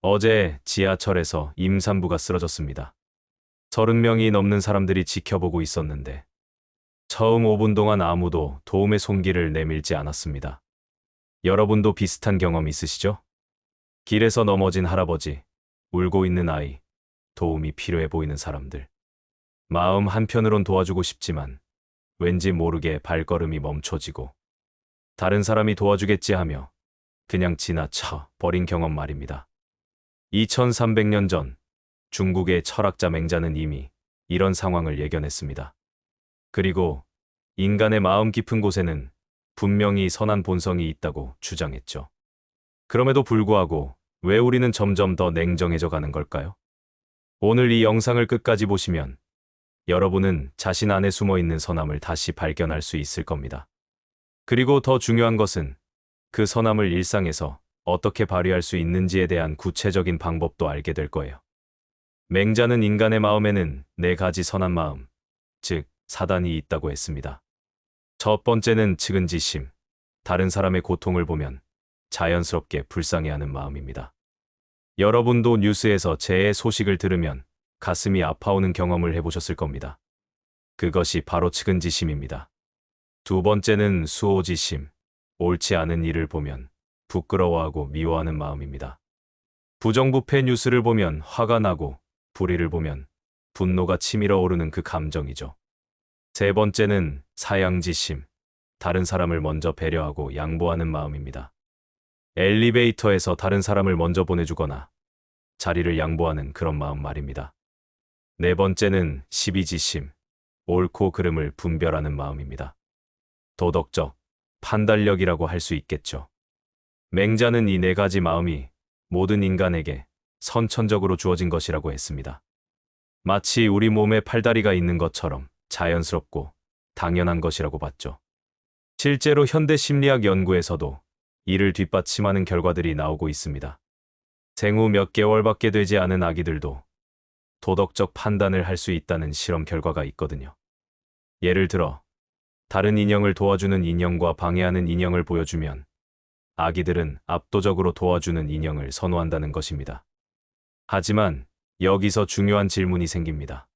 어제 지하철에서 임산부가 쓰러졌습니다. 30명이 넘는 사람들이 지켜보고 있었는데 처음 5분 동안 아무도 도움의 손길을 내밀지 않았습니다. 여러분도 비슷한 경험 있으시죠? 길에서 넘어진 할아버지, 울고 있는 아이, 도움이 필요해 보이는 사람들. 마음 한편으론 도와주고 싶지만 왠지 모르게 발걸음이 멈춰지고 다른 사람이 도와주겠지 하며 그냥 지나쳐 버린 경험 말입니다. 2300년 전 중국의 철학자 맹자는 이미 이런 상황을 예견했습니다. 그리고 인간의 마음 깊은 곳에는 분명히 선한 본성이 있다고 주장했죠. 그럼에도 불구하고 왜 우리는 점점 더 냉정해져 가는 걸까요? 오늘 이 영상을 끝까지 보시면 여러분은 자신 안에 숨어 있는 선함을 다시 발견할 수 있을 겁니다. 그리고 더 중요한 것은 그 선함을 일상에서 어떻게 발휘할 수 있는지에 대한 구체적인 방법도 알게 될 거예요. 맹자는 인간의 마음에는 4가지 선한 마음, 즉 사단이 있다고 했습니다. 첫 번째는 측은지심, 다른 사람의 고통을 보면 자연스럽게 불쌍해하는 마음입니다. 여러분도 뉴스에서 재해 소식을 들으면 가슴이 아파오는 경험을 해보셨을 겁니다. 그것이 바로 측은지심입니다. 두 번째는 수호지심, 옳지 않은 일을 보면 부끄러워하고 미워하는 마음입니다. 부정부패 뉴스를 보면 화가 나고 불의를 보면 분노가 치밀어 오르는 그 감정이죠. 세 번째는 사양지심, 다른 사람을 먼저 배려하고 양보하는 마음입니다. 엘리베이터에서 다른 사람을 먼저 보내주거나 자리를 양보하는 그런 마음 말입니다. 네 번째는 시비지심, 옳고 그름을 분별하는 마음입니다. 도덕적 판단력이라고 할 수 있겠죠. 맹자는 이 4가지 마음이 모든 인간에게 선천적으로 주어진 것이라고 했습니다. 마치 우리 몸에 팔다리가 있는 것처럼 자연스럽고 당연한 것이라고 봤죠. 실제로 현대 심리학 연구에서도 이를 뒷받침하는 결과들이 나오고 있습니다. 생후 몇 개월밖에 되지 않은 아기들도 도덕적 판단을 할 수 있다는 실험 결과가 있거든요. 예를 들어 다른 인형을 도와주는 인형과 방해하는 인형을 보여주면 아기들은 압도적으로 도와주는 인형을 선호한다는 것입니다. 하지만 여기서 중요한 질문이 생깁니다.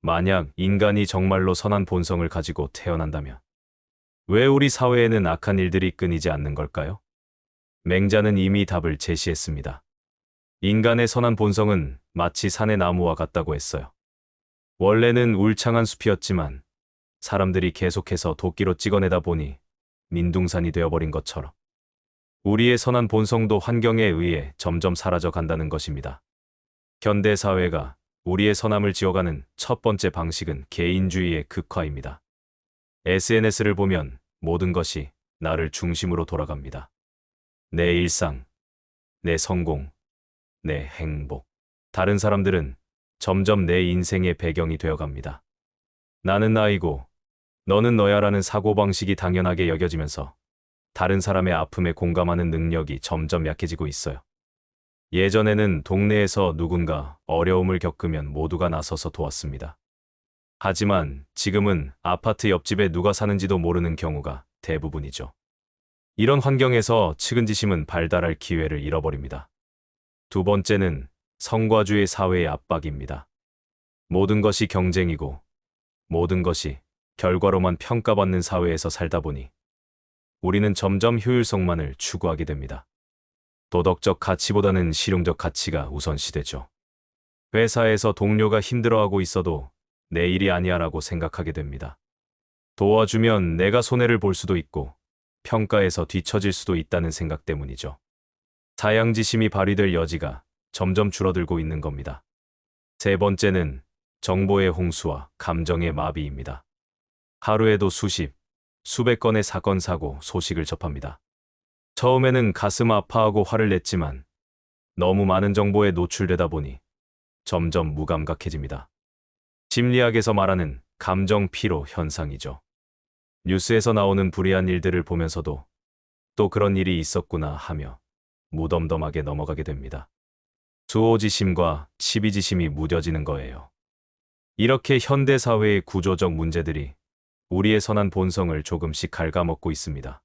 만약 인간이 정말로 선한 본성을 가지고 태어난다면 왜 우리 사회에는 악한 일들이 끊이지 않는 걸까요? 맹자는 이미 답을 제시했습니다. 인간의 선한 본성은 마치 산의 나무와 같다고 했어요. 원래는 울창한 숲이었지만 사람들이 계속해서 도끼로 찍어내다 보니 민둥산이 되어버린 것처럼 우리의 선한 본성도 환경에 의해 점점 사라져 간다는 것입니다. 현대 사회가 우리의 선함을 지워가는 첫 번째 방식은 개인주의의 극화입니다. SNS를 보면 모든 것이 나를 중심으로 돌아갑니다. 내 일상, 내 성공, 내 행복. 다른 사람들은 점점 내 인생의 배경이 되어갑니다. 나는 나이고 너는 너야라는 사고방식이 당연하게 여겨지면서 다른 사람의 아픔에 공감하는 능력이 점점 약해지고 있어요. 예전에는 동네에서 누군가 어려움을 겪으면 모두가 나서서 도왔습니다. 하지만 지금은 아파트 옆집에 누가 사는지도 모르는 경우가 대부분이죠. 이런 환경에서 측은지심은 발달할 기회를 잃어버립니다. 두 번째는 성과주의 사회의 압박입니다. 모든 것이 경쟁이고 모든 것이 결과로만 평가받는 사회에서 살다 보니 우리는 점점 효율성만을 추구하게 됩니다. 도덕적 가치보다는 실용적 가치가 우선시되죠. 회사에서 동료가 힘들어하고 있어도 내 일이 아니야라고 생각하게 됩니다. 도와주면 내가 손해를 볼 수도 있고 평가에서 뒤처질 수도 있다는 생각 때문이죠. 사양지심이 발휘될 여지가 점점 줄어들고 있는 겁니다. 세 번째는 정보의 홍수와 감정의 마비입니다. 하루에도 수백 건의 사건, 사고, 소식을 접합니다. 처음에는 가슴 아파하고 화를 냈지만 너무 많은 정보에 노출되다 보니 점점 무감각해집니다. 심리학에서 말하는 감정 피로 현상이죠. 뉴스에서 나오는 불의한 일들을 보면서도 또 그런 일이 있었구나 하며 무덤덤하게 넘어가게 됩니다. 수호지심과 시비지심이 무뎌지는 거예요. 이렇게 현대사회의 구조적 문제들이 우리의 선한 본성을 조금씩 갉아먹고 있습니다.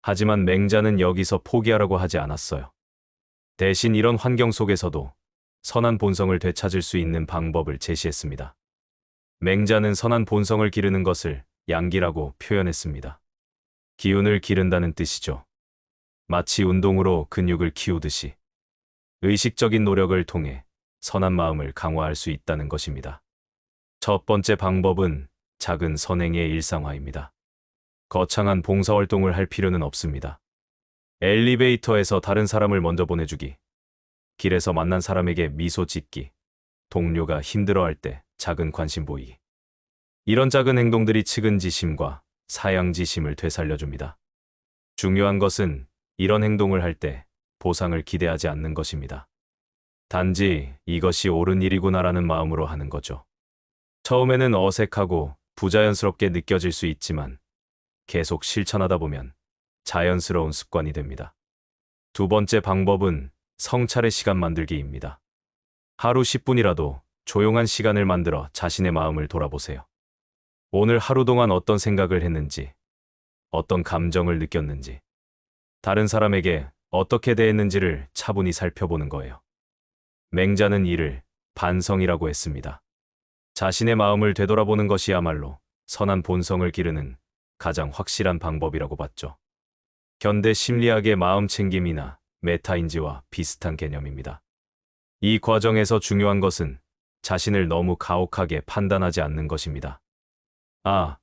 하지만 맹자는 여기서 포기하라고 하지 않았어요. 대신 이런 환경 속에서도 선한 본성을 되찾을 수 있는 방법을 제시했습니다. 맹자는 선한 본성을 기르는 것을 양기라고 표현했습니다. 기운을 기른다는 뜻이죠. 마치 운동으로 근육을 키우듯이 의식적인 노력을 통해 선한 마음을 강화할 수 있다는 것입니다. 첫 번째 방법은 작은 선행의 일상화입니다. 거창한 봉사활동을 할 필요는 없습니다. 엘리베이터에서 다른 사람을 먼저 보내주기, 길에서 만난 사람에게 미소 짓기, 동료가 힘들어할 때 작은 관심 보이기. 이런 작은 행동들이 측은지심과 사양지심을 되살려줍니다. 중요한 것은 이런 행동을 할 때 보상을 기대하지 않는 것입니다. 단지 이것이 옳은 일이구나라는 마음으로 하는 거죠. 처음에는 어색하고 부자연스럽게 느껴질 수 있지만 계속 실천하다 보면 자연스러운 습관이 됩니다. 두 번째 방법은 성찰의 시간 만들기입니다. 하루 10분이라도 조용한 시간을 만들어 자신의 마음을 돌아보세요. 오늘 하루 동안 어떤 생각을 했는지, 어떤 감정을 느꼈는지, 다른 사람에게 어떻게 대했는지를 차분히 살펴보는 거예요. 맹자는 이를 반성이라고 했습니다. 자신의 마음을 되돌아보는 것이야말로 선한 본성을 기르는 가장 확실한 방법이라고 봤죠. 현대 심리학의 마음챙김이나 메타인지와 비슷한 개념입니다. 이 과정에서 중요한 것은 자신을 너무 가혹하게 판단하지 않는 것입니다. 아,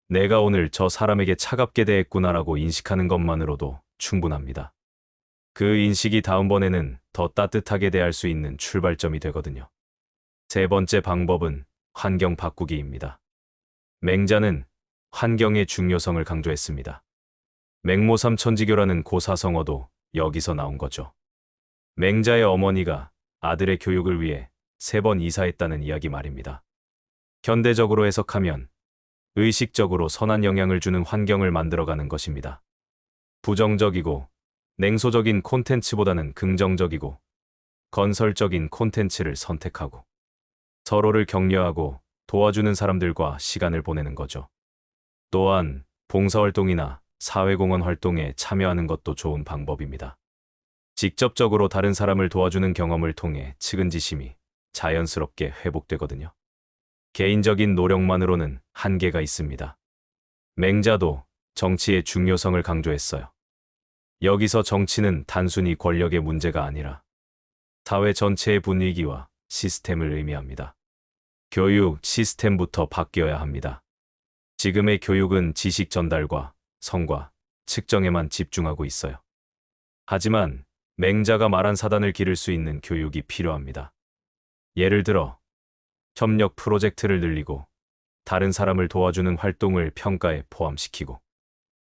내가 오늘 저 사람에게 차갑게 대했구나라고 인식하는 것만으로도 충분합니다. 그 인식이 다음번에는 더 따뜻하게 대할 수 있는 출발점이 되거든요. 세 번째 방법은 환경 바꾸기입니다. 맹자는 환경의 중요성을 강조했습니다. 맹모삼천지교라는 고사성어도 여기서 나온 거죠. 맹자의 어머니가 아들의 교육을 위해 3번 이사했다는 이야기 말입니다. 현대적으로 해석하면 의식적으로 선한 영향을 주는 환경을 만들어가는 것입니다. 부정적이고 냉소적인 콘텐츠보다는 긍정적이고 건설적인 콘텐츠를 선택하고 서로를 격려하고 도와주는 사람들과 시간을 보내는 거죠. 또한 봉사활동이나 사회공헌 활동에 참여하는 것도 좋은 방법입니다. 직접적으로 다른 사람을 도와주는 경험을 통해 측은지심이 자연스럽게 회복되거든요. 개인적인 노력만으로는 한계가 있습니다. 맹자도 정치의 중요성을 강조했어요. 여기서 정치는 단순히 권력의 문제가 아니라 사회 전체의 분위기와 시스템을 의미합니다. 교육 시스템부터 바뀌어야 합니다. 지금의 교육은 지식 전달과 성과, 측정에만 집중하고 있어요. 하지만 맹자가 말한 사단을 기를 수 있는 교육이 필요합니다. 예를 들어 협력 프로젝트를 늘리고 다른 사람을 도와주는 활동을 평가에 포함시키고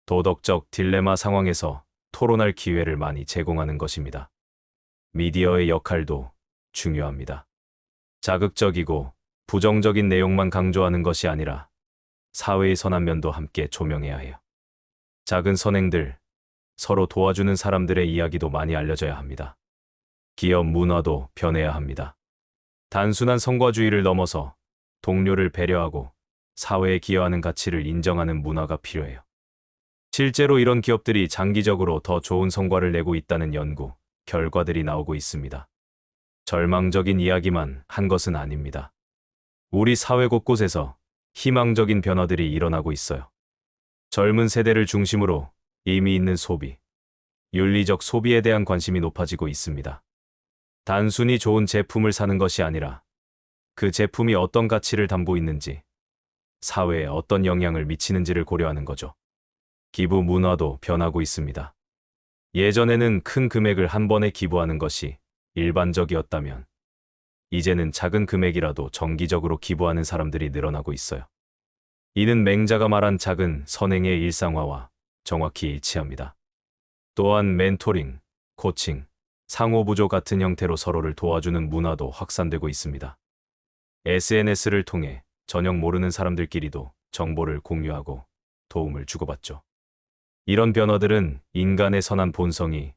도덕적 딜레마 상황에서 토론할 기회를 많이 제공하는 것입니다. 미디어의 역할도 중요합니다. 자극적이고 부정적인 내용만 강조하는 것이 아니라 사회의 선한 면도 함께 조명해야 해요. 작은 선행들, 서로 도와주는 사람들의 이야기도 많이 알려져야 합니다. 기업 문화도 변해야 합니다. 단순한 성과주의를 넘어서 동료를 배려하고 사회에 기여하는 가치를 인정하는 문화가 필요해요. 실제로 이런 기업들이 장기적으로 더 좋은 성과를 내고 있다는 연구, 결과들이 나오고 있습니다. 절망적인 이야기만 한 것은 아닙니다. 우리 사회 곳곳에서 희망적인 변화들이 일어나고 있어요. 젊은 세대를 중심으로 의미 있는 소비, 윤리적 소비에 대한 관심이 높아지고 있습니다. 단순히 좋은 제품을 사는 것이 아니라 그 제품이 어떤 가치를 담고 있는지, 사회에 어떤 영향을 미치는지를 고려하는 거죠. 기부 문화도 변하고 있습니다. 예전에는 큰 금액을 한 번에 기부하는 것이 일반적이었다면 이제는 작은 금액이라도 정기적으로 기부하는 사람들이 늘어나고 있어요. 이는 맹자가 말한 작은 선행의 일상화와 정확히 일치합니다. 또한 멘토링, 코칭, 상호부조 같은 형태로 서로를 도와주는 문화도 확산되고 있습니다. SNS를 통해 전혀 모르는 사람들끼리도 정보를 공유하고 도움을 주고받죠. 이런 변화들은 인간의 선한 본성이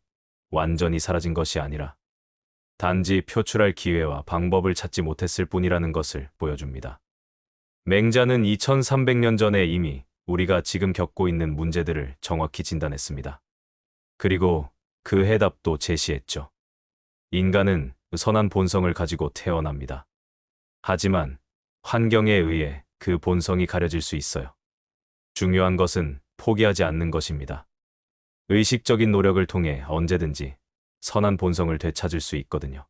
완전히 사라진 것이 아니라 단지 표출할 기회와 방법을 찾지 못했을 뿐이라는 것을 보여줍니다. 맹자는 2300년 전에 이미 우리가 지금 겪고 있는 문제들을 정확히 진단했습니다. 그리고 그 해답도 제시했죠. 인간은 선한 본성을 가지고 태어납니다. 하지만 환경에 의해 그 본성이 가려질 수 있어요. 중요한 것은 포기하지 않는 것입니다. 의식적인 노력을 통해 언제든지 선한 본성을 되찾을 수 있거든요.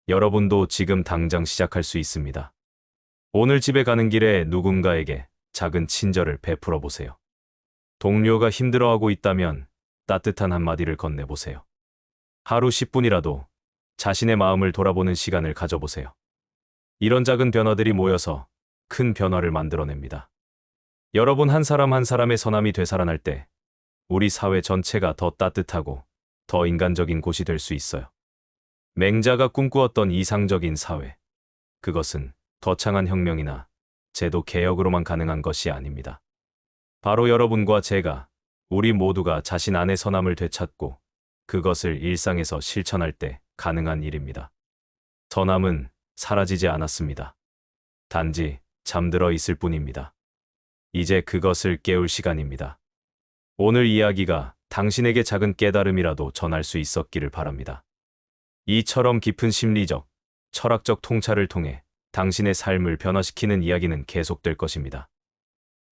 여러분도 지금 당장 시작할 수 있습니다. 오늘 집에 가는 길에 누군가에게 작은 친절을 베풀어 보세요. 동료가 힘들어하고 있다면 따뜻한 한마디를 건네보세요. 하루 10분이라도 자신의 마음을 돌아보는 시간을 가져보세요. 이런 작은 변화들이 모여서 큰 변화를 만들어냅니다. 여러분 한 사람 한 사람의 선함이 되살아날 때 우리 사회 전체가 더 따뜻하고 더 인간적인 곳이 될 수 있어요. 맹자가 꿈꾸었던 이상적인 사회, 그것은 거창한 혁명이나 제도 개혁으로만 가능한 것이 아닙니다. 바로 여러분과 제가, 우리 모두가 자신 안의 선함을 되찾고 그것을 일상에서 실천할 때 가능한 일입니다. 선함은 사라지지 않았습니다. 단지 잠들어 있을 뿐입니다. 이제 그것을 깨울 시간입니다. 오늘 이야기가 당신에게 작은 깨달음이라도 전할 수 있었기를 바랍니다. 이처럼 깊은 심리적, 철학적 통찰을 통해 당신의 삶을 변화시키는 이야기는 계속될 것입니다.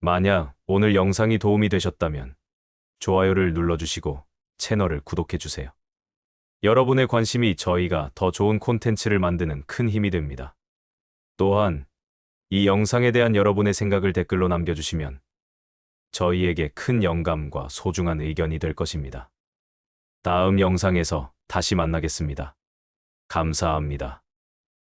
만약 오늘 영상이 도움이 되셨다면 좋아요를 눌러주시고 채널을 구독해주세요. 여러분의 관심이 저희가 더 좋은 콘텐츠를 만드는 큰 힘이 됩니다. 또한 이 영상에 대한 여러분의 생각을 댓글로 남겨주시면 저희에게 큰 영감과 소중한 의견이 될 것입니다. 다음 영상에서 다시 만나겠습니다. 감사합니다.